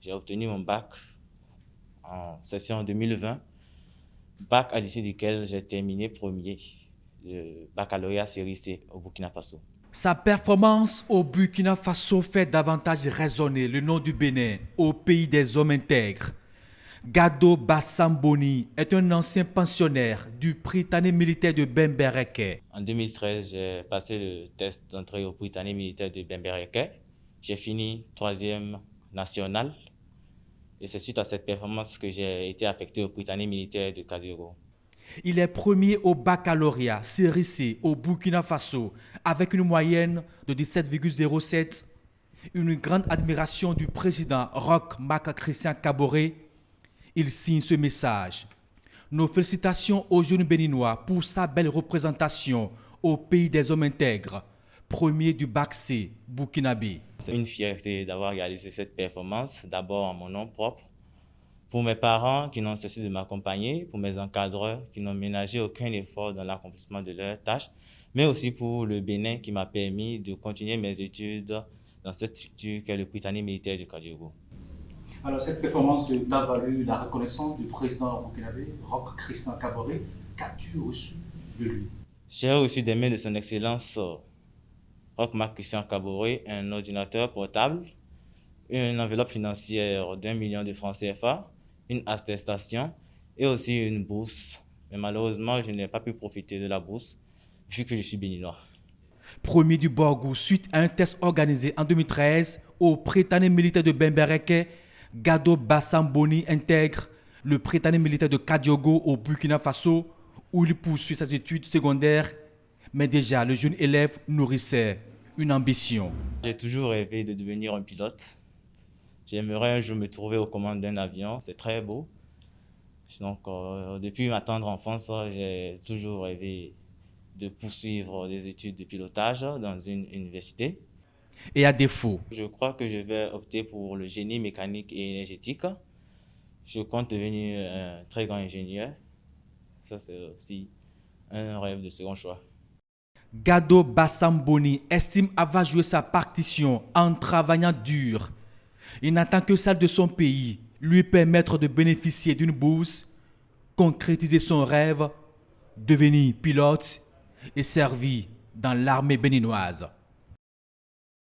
J'ai obtenu mon bac en session 2020, bac à l'issue duquel j'ai terminé premier, le baccalauréat série C au Burkina Faso. Sa performance au Burkina Faso fait davantage résonner le nom du Bénin au pays des hommes intègres. Gado Bassamboni est un ancien pensionnaire du Prytanée militaire de Bembereke. En 2013, j'ai passé le test d'entrée au Prytanée militaire de Bembereke. J'ai fini 3e national et c'est suite à cette performance que j'ai été affecté au Prytanée militaire de Kadioro. Il est premier au baccalauréat série C au Burkina Faso avec une moyenne de 17,07. Une grande admiration du président Roch Marc Christian Kaboré. Il signe ce message. Nos félicitations aux jeunes béninois pour sa belle représentation au pays des hommes intègres, premier du bac C, burkinabé. C'est une fierté d'avoir réalisé cette performance, d'abord en mon nom propre, pour mes parents qui n'ont cessé de m'accompagner, pour mes encadreurs qui n'ont ménagé aucun effort dans l'accomplissement de leurs tâches, mais aussi pour le Bénin qui m'a permis de continuer mes études dans cette structure qu'est le Prytanée militaire du Kadioro. Alors, cette performance t'a valu la reconnaissance du président burkinabé, Roch Christian Kaboré. Qu'as-tu reçu de lui? J'ai reçu des mains de son Excellence Roch Marc Christian Kaboré un ordinateur portable, une enveloppe financière d'1 million de francs CFA, une attestation et aussi une bourse. Mais malheureusement, je n'ai pas pu profiter de la bourse vu que je suis béninois. Premier du Borgou suite à un test organisé en 2013 au Prytanée militaire de Bembereke, Gado Bassamboni intègre le Prytanée militaire de Kadiogo au Burkina Faso où il poursuit ses études secondaires. Mais déjà, le jeune élève nourrissait une ambition. J'ai toujours rêvé de devenir un pilote. J'aimerais un jour me trouver aux commandes d'un avion, c'est très beau. Donc, depuis ma tendre enfance, j'ai toujours rêvé de poursuivre des études de pilotage dans une université. Et à défaut, je crois que je vais opter pour le génie mécanique et énergétique. Je compte devenir un très grand ingénieur. Ça, c'est aussi un rêve de second choix. Gado Bassamboni estime avoir joué sa partition en travaillant dur. Il n'attend que celle de son pays lui permettre de bénéficier d'une bourse, concrétiser son rêve, devenir pilote et servir dans l'armée béninoise.